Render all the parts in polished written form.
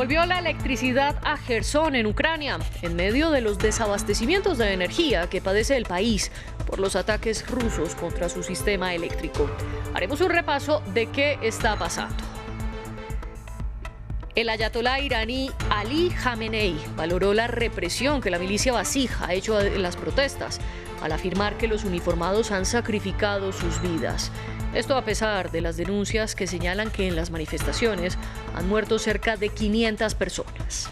Volvió la electricidad a Jersón, en Ucrania, en medio de los desabastecimientos de energía que padece el país por los ataques rusos contra su sistema eléctrico. Haremos un repaso de qué está pasando. El ayatolá iraní Ali Khamenei valoró la represión que la milicia Basij ha hecho en las protestas, al afirmar que los uniformados han sacrificado sus vidas. Esto a pesar de las denuncias que señalan que en las manifestaciones han muerto cerca de 500 personas.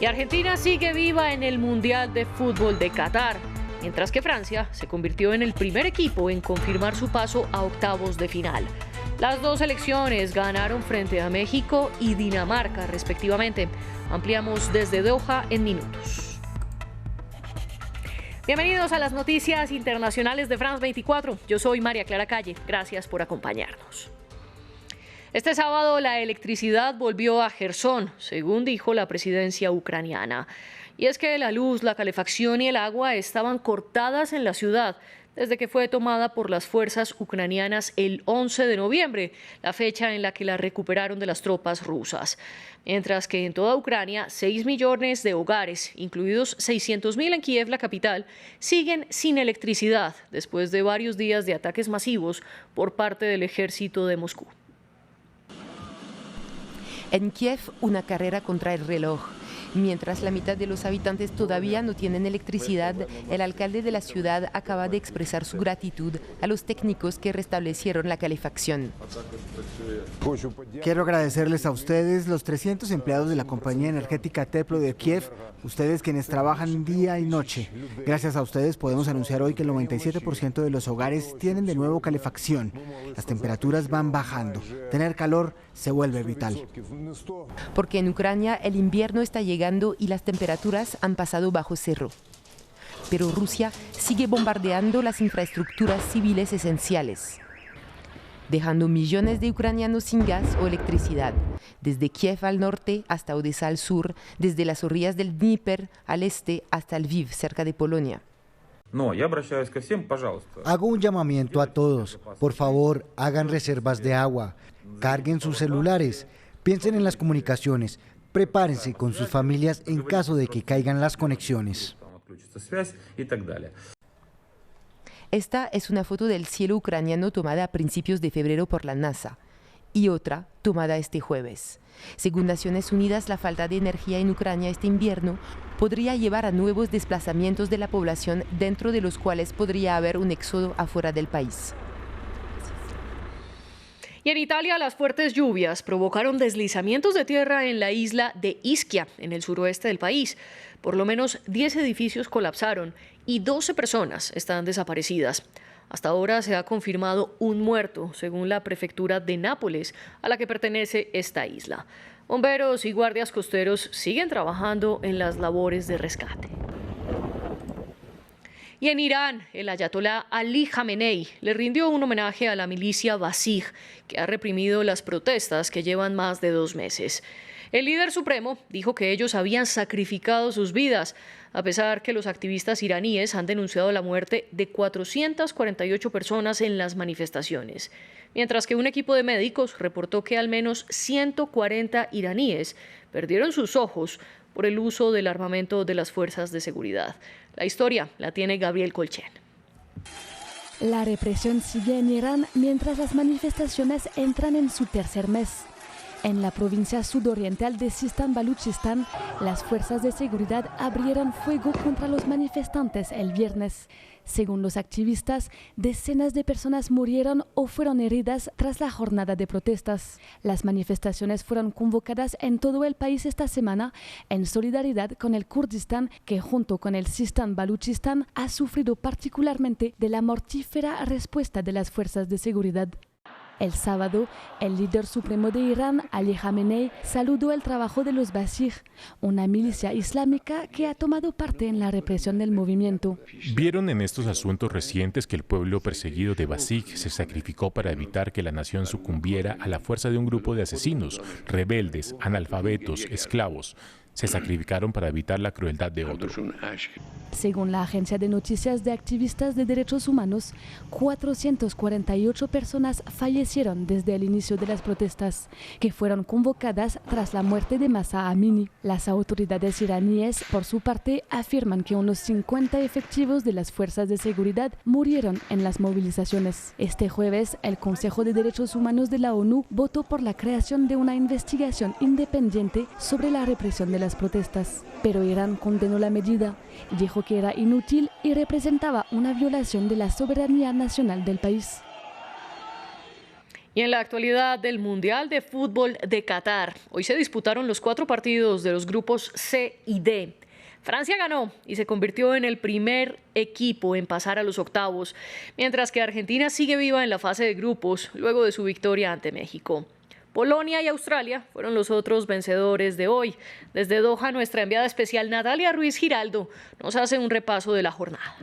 Y Argentina sigue viva en el Mundial de Fútbol de Qatar, mientras que Francia se convirtió en el primer equipo en confirmar su paso a octavos de final. Las dos selecciones ganaron frente a México y Dinamarca, respectivamente. Ampliamos desde Doha en minutos. Bienvenidos a las noticias internacionales de France 24. Yo soy María Clara Calle. Gracias por acompañarnos. Este sábado la electricidad volvió a Jersón, según dijo la presidencia ucraniana. Y es que la luz, la calefacción y el agua estaban cortadas en la ciudad desde que fue tomada por las fuerzas ucranianas el 11 de noviembre, la fecha en la que la recuperaron de las tropas rusas. Mientras que en toda Ucrania, 6 millones de hogares, incluidos 600.000 en Kiev, la capital, siguen sin electricidad después de varios días de ataques masivos por parte del ejército de Moscú. En Kiev, una carrera contra el reloj. Mientras la mitad de los habitantes todavía no tienen electricidad, el alcalde de la ciudad acaba de expresar su gratitud a los técnicos que restablecieron la calefacción. Quiero agradecerles a ustedes, los 300 empleados de la compañía energética Teplo de Kiev, ustedes quienes trabajan día y noche. Gracias a ustedes podemos anunciar hoy que el 97% de los hogares tienen de nuevo calefacción. Las temperaturas van bajando. Tener calor se vuelve vital. Porque en Ucrania el invierno está llegando y las temperaturas han pasado bajo cero. Pero Rusia sigue bombardeando las infraestructuras civiles esenciales, dejando millones de ucranianos sin gas o electricidad, desde Kiev al norte hasta Odessa al sur, desde las orillas del Dnieper al este hasta Lviv, cerca de Polonia. Hago un llamamiento a todos. Por favor, hagan reservas de agua, carguen sus celulares, piensen en las comunicaciones, prepárense con sus familias en caso de que caigan las conexiones. Esta es una foto del cielo ucraniano tomada a principios de febrero por la NASA y otra tomada este jueves. Según Naciones Unidas, la falta de energía en Ucrania este invierno podría llevar a nuevos desplazamientos de la población, dentro de los cuales podría haber un éxodo afuera del país. Y en Italia, las fuertes lluvias provocaron deslizamientos de tierra en la isla de Ischia, en el suroeste del país. Por lo menos 10 edificios colapsaron y 12 personas están desaparecidas. Hasta ahora se ha confirmado un muerto, según la prefectura de Nápoles, a la que pertenece esta isla. Bomberos y guardias costeros siguen trabajando en las labores de rescate. Y en Irán, el ayatolá Ali Khamenei le rindió un homenaje a la milicia Basij, que ha reprimido las protestas que llevan más de 2 meses. El líder supremo dijo que ellos habían sacrificado sus vidas, a pesar que los activistas iraníes han denunciado la muerte de 448 personas en las manifestaciones, mientras que un equipo de médicos reportó que al menos 140 iraníes perdieron sus ojos por el uso del armamento de las fuerzas de seguridad. La historia la tiene Gabriel Colchen. La represión sigue en Irán mientras las manifestaciones entran en su tercer mes. En la provincia sudoriental de Sistán-Baluchistán, las fuerzas de seguridad abrieron fuego contra los manifestantes el viernes. Según los activistas, decenas de personas murieron o fueron heridas tras la jornada de protestas. Las manifestaciones fueron convocadas en todo el país esta semana en solidaridad con el Kurdistán, que junto con el Sistán-Baluchistán ha sufrido particularmente de la mortífera respuesta de las fuerzas de seguridad. El sábado, el líder supremo de Irán, Ali Khamenei, saludó el trabajo de los Basij, una milicia islámica que ha tomado parte en la represión del movimiento. Vieron en estos asuntos recientes que el pueblo perseguido de Basij se sacrificó para evitar que la nación sucumbiera a la fuerza de un grupo de asesinos, rebeldes, analfabetos, esclavos. se sacrificaron para evitar la crueldad de otro. Según la agencia de noticias de activistas de derechos humanos, 448 personas fallecieron desde el inicio de las protestas, que fueron convocadas tras la muerte de Mahsa Amini. Las autoridades iraníes, por su parte, afirman que unos 50 efectivos de las fuerzas de seguridad murieron en las movilizaciones. Este jueves, el Consejo de Derechos Humanos de la ONU votó por la creación de una investigación independiente sobre la represión de las protestas. Pero Irán condenó la medida y dijo que era inútil y representaba una violación de la soberanía nacional del país. Y en la actualidad del Mundial de Fútbol de Qatar, hoy se disputaron los 4 partidos de los grupos C y D. Francia ganó y se convirtió en el primer equipo en pasar a los octavos, mientras que Argentina sigue viva en la fase de grupos luego de su victoria ante México. Polonia y Australia fueron los otros vencedores de hoy. Desde Doha, nuestra enviada especial Natalia Ruiz Giraldo nos hace un repaso de la jornada.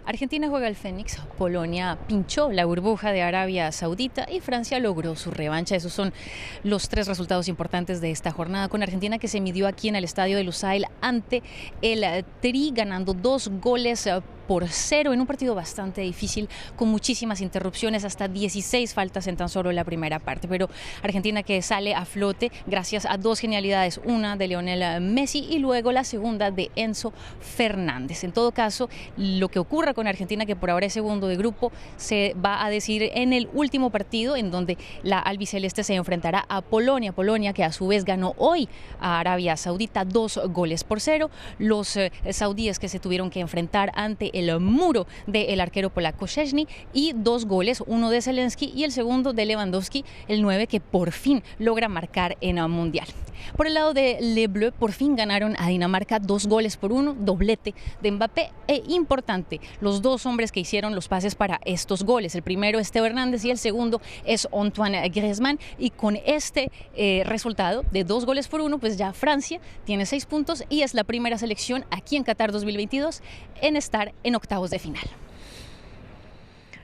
Argentina juega al Fénix, Polonia pinchó la burbuja de Arabia Saudita y Francia logró su revancha. Esos son los 3 resultados importantes de esta jornada, con Argentina que se midió aquí en el estadio de Lusail ante el Tri, ganando 2-0 en un partido bastante difícil, con muchísimas interrupciones, hasta 16 faltas en tan solo la primera parte. Pero Argentina que sale a flote gracias a 2 genialidades, una de Lionel Messi y luego la segunda de Enzo Fernández. En todo caso, lo que ocurra con Argentina, que por ahora es segundo de grupo, se va a decidir en el último partido, en donde la albiceleste se enfrentará a Polonia. Polonia que a su vez ganó hoy a Arabia Saudita 2-0. Los saudíes que se tuvieron que enfrentar ante el muro del arquero polaco Szczęsny, y 2 goles, uno de Zelensky y el segundo de Lewandowski, el 9, que por fin logra marcar en el Mundial. Por el lado de Les Bleus, por fin ganaron a Dinamarca 2-1, doblete de Mbappé, e importante, los 2 hombres que hicieron los pases para estos goles. El primero es Theo Hernández y el segundo es Antoine Griezmann, y con este resultado de 2-1, pues ya Francia tiene 6 puntos y es la primera selección aquí en Qatar 2022 en estar en octavos de final.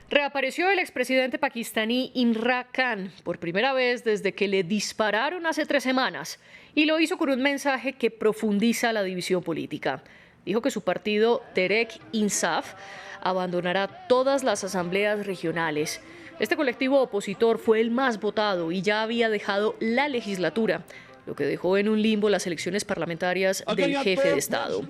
Reapareció el expresidente pakistaní Imran Khan por primera vez desde que le dispararon hace 3 semanas, y lo hizo con un mensaje que profundiza la división política. Dijo que su partido Tehreek-e-Insaf abandonará todas las asambleas regionales. Este colectivo opositor fue el más votado y ya había dejado la legislatura, lo que dejó en un limbo las elecciones parlamentarias del jefe de Estado.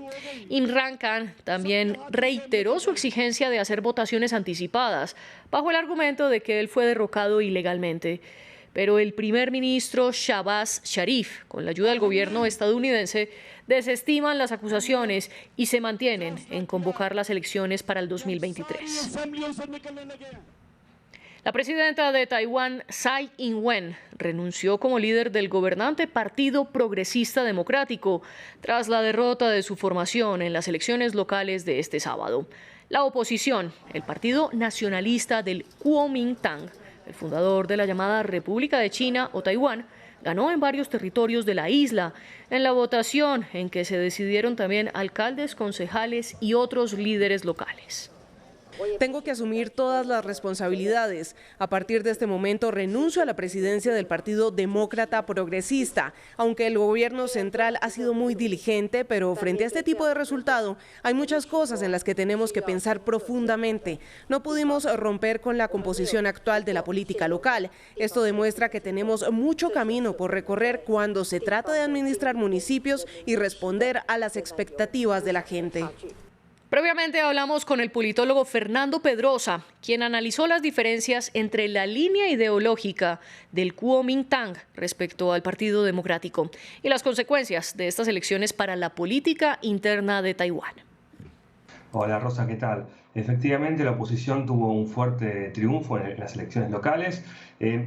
Imran Khan también reiteró su exigencia de hacer votaciones anticipadas, bajo el argumento de que él fue derrocado ilegalmente. Pero el primer ministro Shahbaz Sharif, con la ayuda del gobierno estadounidense, desestiman las acusaciones y se mantienen en convocar las elecciones para el 2023. La presidenta de Taiwán, Tsai Ing-wen, renunció como líder del gobernante Partido Progresista Democrático tras la derrota de su formación en las elecciones locales de este sábado. La oposición, el Partido Nacionalista del Kuomintang, el fundador de la llamada República de China o Taiwán, ganó en varios territorios de la isla en la votación en que se decidieron también alcaldes, concejales y otros líderes locales. Tengo que asumir todas las responsabilidades. A partir de este momento renuncio a la presidencia del Partido Demócrata Progresista. Aunque el gobierno central ha sido muy diligente, pero frente a este tipo de resultado hay muchas cosas en las que tenemos que pensar profundamente. No pudimos romper con la composición actual de la política local. Esto demuestra que tenemos mucho camino por recorrer cuando se trata de administrar municipios y responder a las expectativas de la gente. Previamente hablamos con el politólogo Fernando Pedrosa, quien analizó las diferencias entre la línea ideológica del Kuomintang respecto al Partido Democrático y las consecuencias de estas elecciones para la política interna de Taiwán. Hola Rosa, ¿qué tal? Efectivamente, la oposición tuvo un fuerte triunfo en las elecciones locales.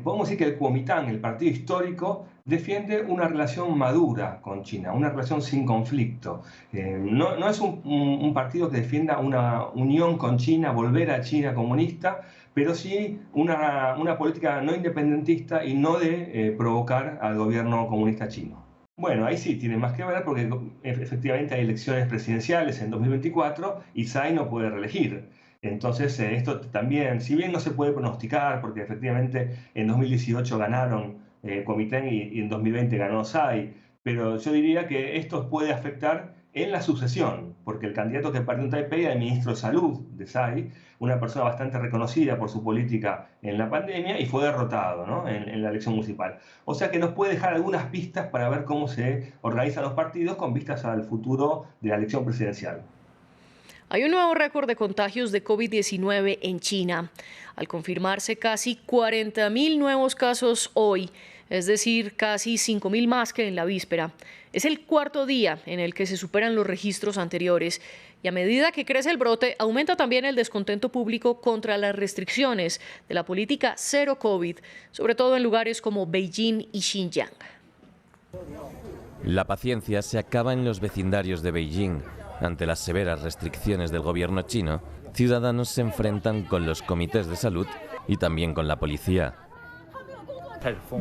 Podemos decir que el Kuomintang, el partido histórico, defiende una relación madura con China, una relación sin conflicto. No es un partido que defienda una unión con China, volver a China comunista, pero sí una política no independentista y no de provocar al gobierno comunista chino. Bueno, ahí sí tiene más que ver porque efectivamente hay elecciones presidenciales en 2024 y Tsai no puede reelegir. Entonces esto también, si bien no se puede pronosticar porque efectivamente en 2018 ganaron Kuomintang y en 2020 ganó Tsai, pero yo diría que esto puede afectar en la sucesión, porque el candidato que perdió en Taipei era el ministro de Salud de Tsai, una persona bastante reconocida por su política en la pandemia, y fue derrotado, ¿no?, en la elección municipal. O sea que nos puede dejar algunas pistas para ver cómo se organizan los partidos con vistas al futuro de la elección presidencial. Hay un nuevo récord de contagios de COVID-19 en China, al confirmarse casi 40.000 nuevos casos hoy, es decir, casi 5.000 más que en la víspera. Es el cuarto día en el que se superan los registros anteriores y a medida que crece el brote, aumenta también el descontento público contra las restricciones de la política cero COVID, sobre todo en lugares como Beijing y Xinjiang. La paciencia se acaba en los vecindarios de Beijing. Ante las severas restricciones del gobierno chino, ciudadanos se enfrentan con los comités de salud y también con la policía.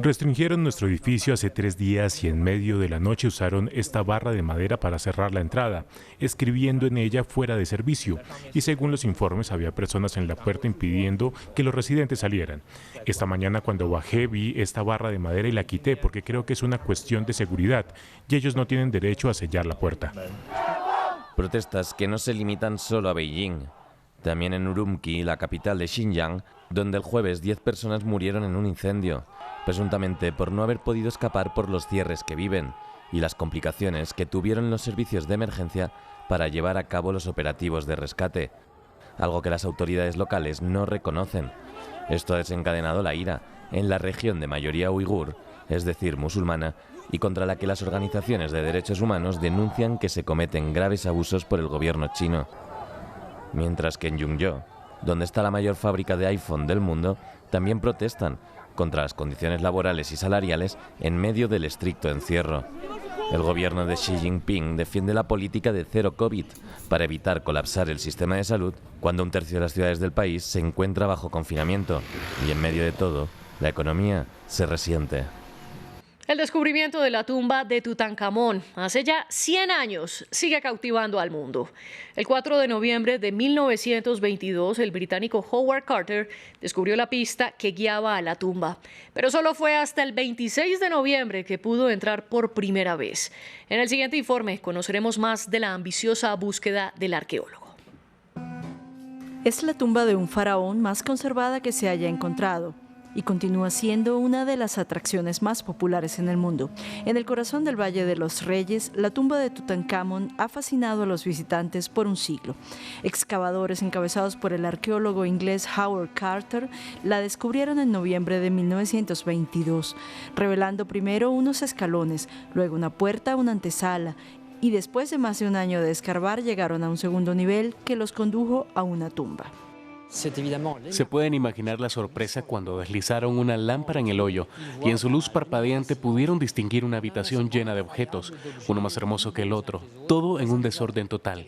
Restringieron nuestro edificio hace 3 días y en medio de la noche usaron esta barra de madera para cerrar la entrada, escribiendo en ella fuera de servicio, y según los informes había personas en la puerta impidiendo que los residentes salieran. Esta mañana cuando bajé vi esta barra de madera y la quité porque creo que es una cuestión de seguridad y ellos no tienen derecho a sellar la puerta. Protestas que no se limitan solo a Beijing. También en Urumqi, la capital de Xinjiang, donde el jueves 10 personas murieron en un incendio, presuntamente por no haber podido escapar por los cierres que viven y las complicaciones que tuvieron los servicios de emergencia para llevar a cabo los operativos de rescate, algo que las autoridades locales no reconocen. Esto ha desencadenado la ira en la región de mayoría uigur, es decir, musulmana, y contra la que las organizaciones de derechos humanos denuncian que se cometen graves abusos por el gobierno chino. Mientras que en Yungyo, donde está la mayor fábrica de iPhone del mundo, también protestan contra las condiciones laborales y salariales en medio del estricto encierro. El gobierno de Xi Jinping defiende la política de cero COVID para evitar colapsar el sistema de salud cuando un tercio de las ciudades del país se encuentra bajo confinamiento y en medio de todo, la economía se resiente. El descubrimiento de la tumba de Tutankamón hace ya 100 años sigue cautivando al mundo. El 4 de noviembre de 1922, el británico Howard Carter descubrió la pista que guiaba a la tumba, pero solo fue hasta el 26 de noviembre que pudo entrar por primera vez. En el siguiente informe conoceremos más de la ambiciosa búsqueda del arqueólogo. Es la tumba de un faraón más conservada que se haya encontrado y continúa siendo una de las atracciones más populares en el mundo. En el corazón del Valle de los Reyes, la tumba de Tutankamón ha fascinado a los visitantes por un siglo. Excavadores encabezados por el arqueólogo inglés Howard Carter la descubrieron en noviembre de 1922, revelando primero unos escalones, luego una puerta, una antesala, y después de más de un año de escarbar llegaron a un segundo nivel que los condujo a una tumba. Se pueden imaginar la sorpresa cuando deslizaron una lámpara en el hoyo y en su luz parpadeante pudieron distinguir una habitación llena de objetos, uno más hermoso que el otro, todo en un desorden total.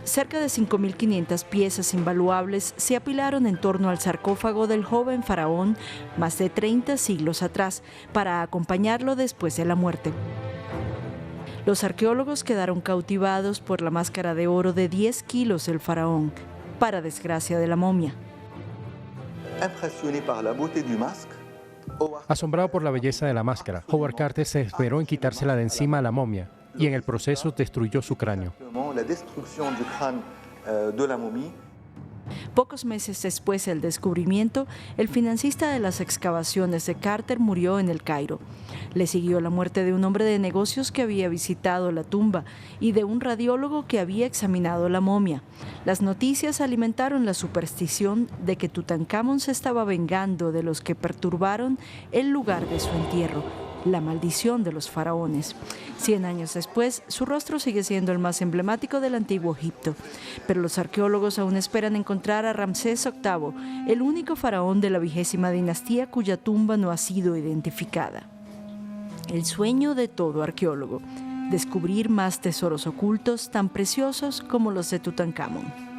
Cerca de 5.500 piezas invaluables se apilaron en torno al sarcófago del joven faraón más de 30 siglos atrás para acompañarlo después de la muerte. Los arqueólogos quedaron cautivados por la máscara de oro de 10 kilos del faraón, para desgracia de la momia. Asombrado por la belleza de la máscara, Howard Carter se esmeró en quitársela de encima a la momia y en el proceso destruyó su cráneo. Pocos meses después del descubrimiento, el financista de las excavaciones de Carter murió en el Cairo. Le siguió la muerte de un hombre de negocios que había visitado la tumba y de un radiólogo que había examinado la momia. Las noticias alimentaron la superstición de que Tutankamón se estaba vengando de los que perturbaron el lugar de su entierro, la maldición de los faraones. 100 años después, su rostro sigue siendo el más emblemático del antiguo Egipto, pero los arqueólogos aún esperan encontrar a Ramsés VIII, el único faraón de la 20ª dinastía cuya tumba no ha sido identificada. El sueño de todo arqueólogo, descubrir más tesoros ocultos tan preciosos como los de Tutankamón.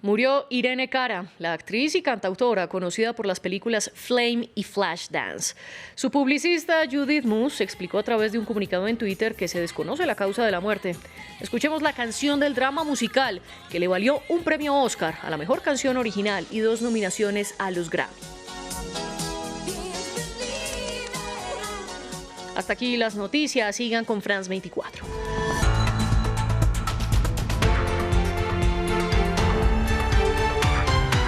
Murió Irene Cara, la actriz y cantautora conocida por las películas Flame y Flashdance. Su publicista Judith Moose explicó a través de un comunicado en Twitter que se desconoce la causa de la muerte. Escuchemos la canción del drama musical que le valió un premio Oscar a la mejor canción original y 2 nominaciones a los Grammy. Hasta aquí las noticias, sigan con France 24.